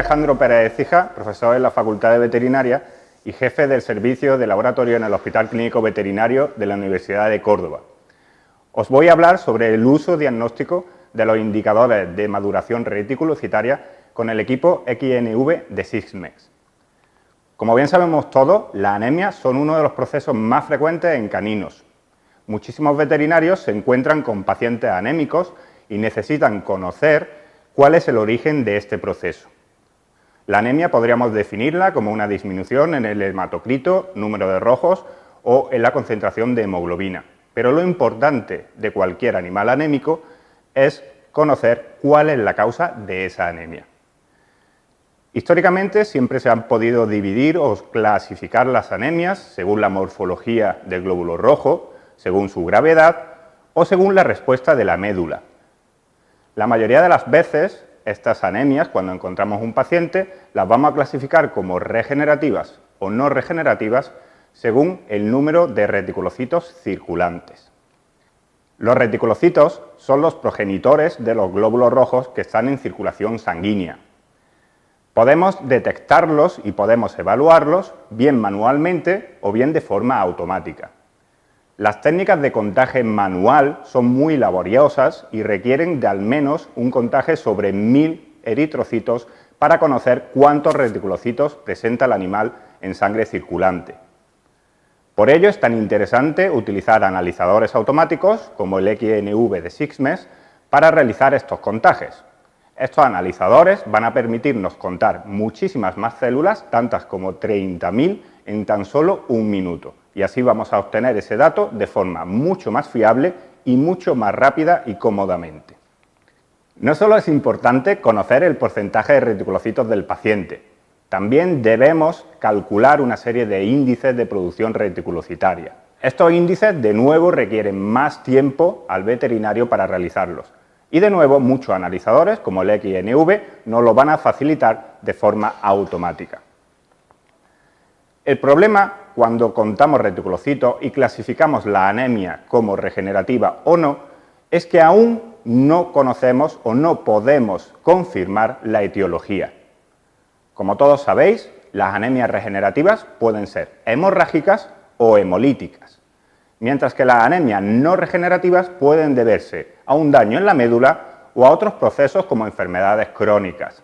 Alejandro Pérez Écija, profesor en la Facultad de Veterinaria y jefe del servicio de laboratorio en el Hospital Clínico Veterinario de la Universidad de Córdoba. Os voy a hablar sobre el uso diagnóstico de los indicadores de maduración reticulocitaria con el equipo XNV de Sysmex. Como bien sabemos todos, las anemias son uno de los procesos más frecuentes en caninos. Muchísimos veterinarios se encuentran con pacientes anémicos y necesitan conocer cuál es el origen de este proceso. La anemia podríamos definirla como una disminución en el hematocrito, número de rojos o en la concentración de hemoglobina. Pero lo importante de cualquier animal anémico es conocer cuál es la causa de esa anemia. Históricamente siempre se han podido dividir o clasificar las anemias según la morfología del glóbulo rojo, según su gravedad o según la respuesta de la médula. La mayoría de las veces, estas anemias, cuando encontramos un paciente, las vamos a clasificar como regenerativas o no regenerativas según el número de reticulocitos circulantes. Los reticulocitos son los progenitores de los glóbulos rojos que están en circulación sanguínea. Podemos detectarlos y podemos evaluarlos bien manualmente o bien de forma automática. Las técnicas de contaje manual son muy laboriosas y requieren de al menos un contaje sobre 1000 eritrocitos para conocer cuántos reticulocitos presenta el animal en sangre circulante. Por ello es tan interesante utilizar analizadores automáticos como el XNV de Sysmex para realizar estos contajes. Estos analizadores van a permitirnos contar muchísimas más células, tantas como 30.000 en tan solo un minuto. Y así vamos a obtener ese dato de forma mucho más fiable y mucho más rápida y cómodamente. No solo es importante conocer el porcentaje de reticulocitos del paciente, también debemos calcular una serie de índices de producción reticulocitaria. Estos índices, de nuevo, requieren más tiempo al veterinario para realizarlos. Y, de nuevo, muchos analizadores, como el XNV, nos lo van a facilitar de forma automática. El problema, cuando contamos reticulocitos y clasificamos la anemia como regenerativa o no, es que aún no conocemos o no podemos confirmar la etiología. Como todos sabéis, las anemias regenerativas pueden ser hemorrágicas o hemolíticas, mientras que las anemias no regenerativas pueden deberse a un daño en la médula o a otros procesos como enfermedades crónicas.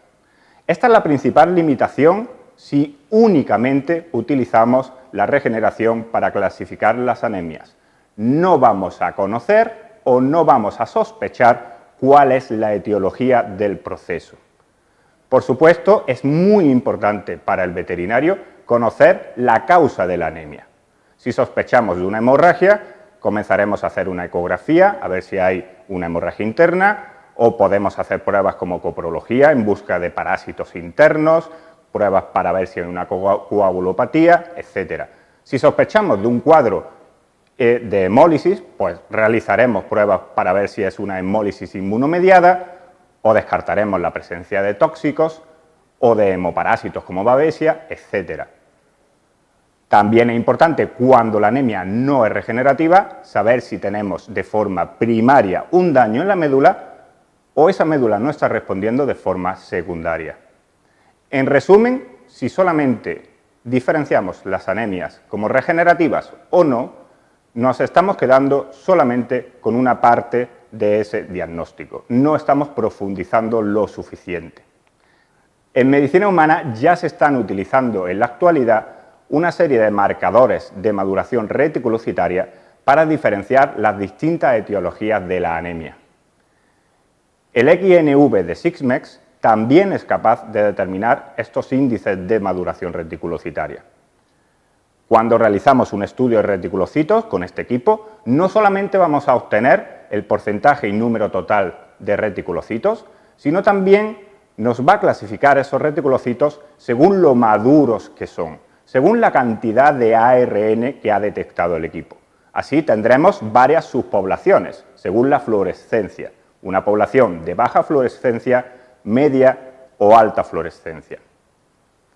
Esta es la principal limitación si únicamente utilizamos la regeneración para clasificar las anemias. No vamos a conocer o no vamos a sospechar cuál es la etiología del proceso. Por supuesto, es muy importante para el veterinario conocer la causa de la anemia. Si sospechamos de una hemorragia, comenzaremos a hacer una ecografía, a ver si hay una hemorragia interna, o podemos hacer pruebas como coprología en busca de parásitos internos, pruebas para ver si hay una coagulopatía, etc. Si sospechamos de un cuadro de hemólisis, pues realizaremos pruebas para ver si es una hemólisis inmunomediada o descartaremos la presencia de tóxicos o de hemoparásitos como Babesia, etc. También es importante, cuando la anemia no es regenerativa, saber si tenemos de forma primaria un daño en la médula o esa médula no está respondiendo de forma secundaria. En resumen, si solamente diferenciamos las anemias como regenerativas o no, nos estamos quedando solamente con una parte de ese diagnóstico. No estamos profundizando lo suficiente. En medicina humana ya se están utilizando en la actualidad una serie de marcadores de maduración reticulocitaria para diferenciar las distintas etiologías de la anemia. El XNV de Sysmex también es capaz de determinar estos índices de maduración reticulocitaria. Cuando realizamos un estudio de reticulocitos con este equipo, no solamente vamos a obtener el porcentaje y número total de reticulocitos, sino también nos va a clasificar esos reticulocitos según lo maduros que son, según la cantidad de ARN que ha detectado el equipo. Así tendremos varias subpoblaciones, según la fluorescencia, una población de baja fluorescencia, media o alta fluorescencia.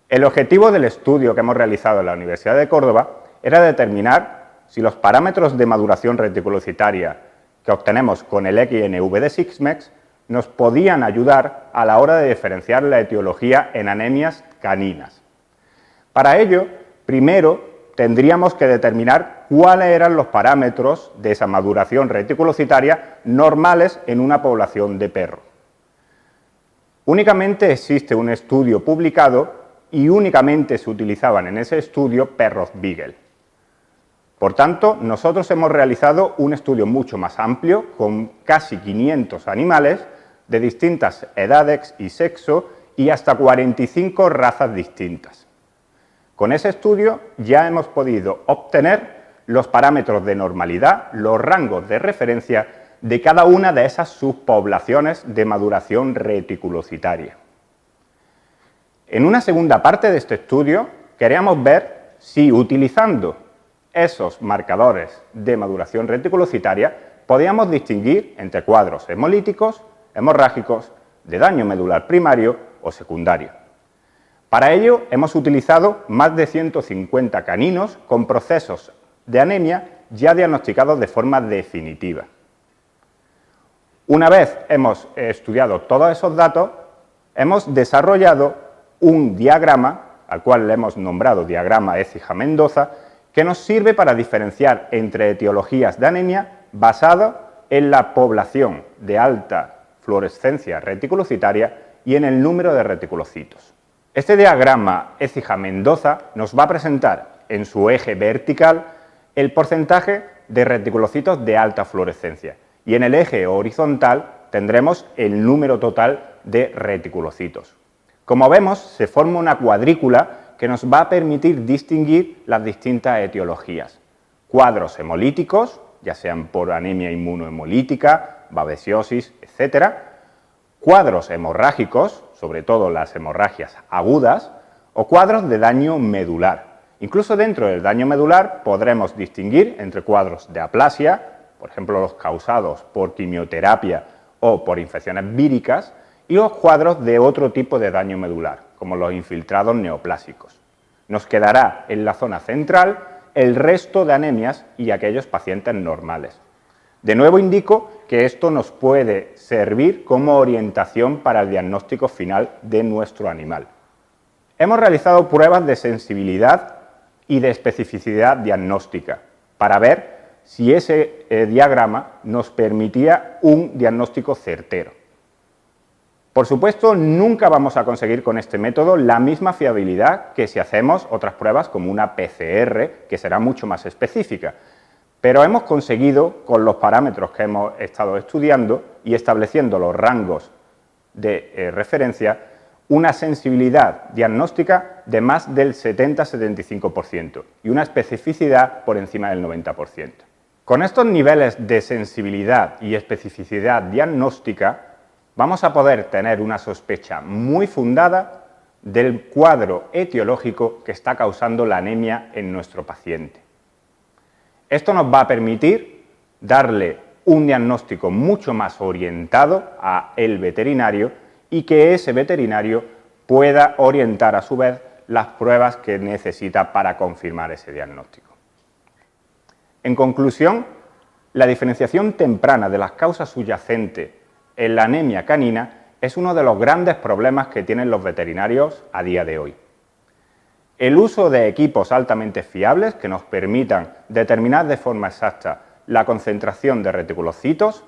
El objetivo del estudio que hemos realizado en la Universidad de Córdoba era determinar si los parámetros de maduración reticulocitaria que obtenemos con el XNV de Sysmex nos podían ayudar a la hora de diferenciar la etiología en anemias caninas. Para ello, primero tendríamos que determinar cuáles eran los parámetros de esa maduración reticulocitaria normales en una población de perro. Únicamente existe un estudio publicado y únicamente se utilizaban en ese estudio perros Beagle. Por tanto, nosotros hemos realizado un estudio mucho más amplio, con casi 500 animales de distintas edades y sexo y hasta 45 razas distintas. Con ese estudio ya hemos podido obtener los parámetros de normalidad, los rangos de referencia de cada una de esas subpoblaciones de maduración reticulocitaria. En una segunda parte de este estudio queríamos ver si, utilizando esos marcadores de maduración reticulocitaria, podíamos distinguir entre cuadros hemolíticos, hemorrágicos, de daño medular primario o secundario. Para ello hemos utilizado más de 150 caninos con procesos de anemia ya diagnosticados de forma definitiva. Una vez hemos estudiado todos esos datos, hemos desarrollado un diagrama, al cual le hemos nombrado diagrama Écija-Mendoza, que nos sirve para diferenciar entre etiologías de anemia basado en la población de alta fluorescencia reticulocitaria y en el número de reticulocitos. Este diagrama Écija-Mendoza nos va a presentar en su eje vertical el porcentaje de reticulocitos de alta fluorescencia y en el eje horizontal tendremos el número total de reticulocitos. Como vemos, se forma una cuadrícula que nos va a permitir distinguir las distintas etiologías. Cuadros hemolíticos, ya sean por anemia inmunohemolítica, babesiosis, etc. Cuadros hemorrágicos, sobre todo las hemorragias agudas, o cuadros de daño medular. Incluso dentro del daño medular podremos distinguir entre cuadros de aplasia, por ejemplo los causados por quimioterapia o por infecciones víricas, y los cuadros de otro tipo de daño medular, como los infiltrados neoplásicos. Nos quedará en la zona central el resto de anemias y aquellos pacientes normales. De nuevo indico que esto nos puede servir como orientación para el diagnóstico final de nuestro animal. Hemos realizado pruebas de sensibilidad y de especificidad diagnóstica para ver si ese diagrama nos permitía un diagnóstico certero. Por supuesto, nunca vamos a conseguir con este método la misma fiabilidad que si hacemos otras pruebas como una PCR, que será mucho más específica, pero hemos conseguido, con los parámetros que hemos estado estudiando y estableciendo los rangos de referencia, una sensibilidad diagnóstica de más del 70-75% y una especificidad por encima del 90%. Con estos niveles de sensibilidad y especificidad diagnóstica, vamos a poder tener una sospecha muy fundada del cuadro etiológico que está causando la anemia en nuestro paciente. Esto nos va a permitir darle un diagnóstico mucho más orientado al veterinario y que ese veterinario pueda orientar a su vez las pruebas que necesita para confirmar ese diagnóstico. En conclusión, la diferenciación temprana de las causas subyacentes en la anemia canina es uno de los grandes problemas que tienen los veterinarios a día de hoy. El uso de equipos altamente fiables que nos permitan determinar de forma exacta la concentración de reticulocitos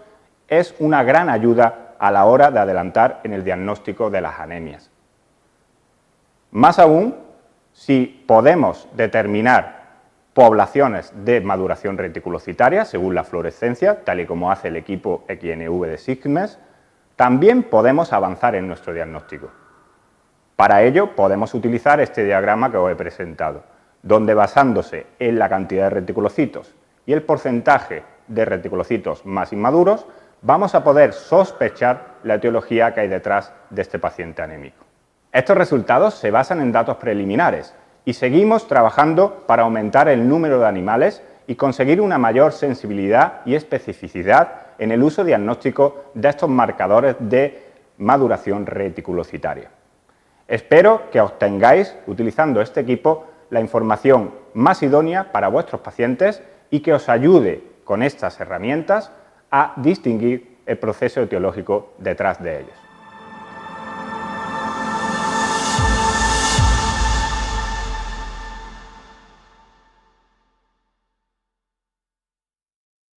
es una gran ayuda a la hora de adelantar en el diagnóstico de las anemias. Más aún, si podemos determinar poblaciones de maduración reticulocitaria según la fluorescencia, tal y como hace el equipo XNV de Sigmes, también podemos avanzar en nuestro diagnóstico. Para ello podemos utilizar este diagrama que os he presentado, donde basándose en la cantidad de reticulocitos y el porcentaje de reticulocitos más inmaduros, vamos a poder sospechar la etiología que hay detrás de este paciente anémico. Estos resultados se basan en datos preliminares y seguimos trabajando para aumentar el número de animales y conseguir una mayor sensibilidad y especificidad en el uso diagnóstico de estos marcadores de maduración reticulocitaria. Espero que obtengáis, utilizando este equipo, la información más idónea para vuestros pacientes y que os ayude con estas herramientas a distinguir el proceso etiológico detrás de ellos.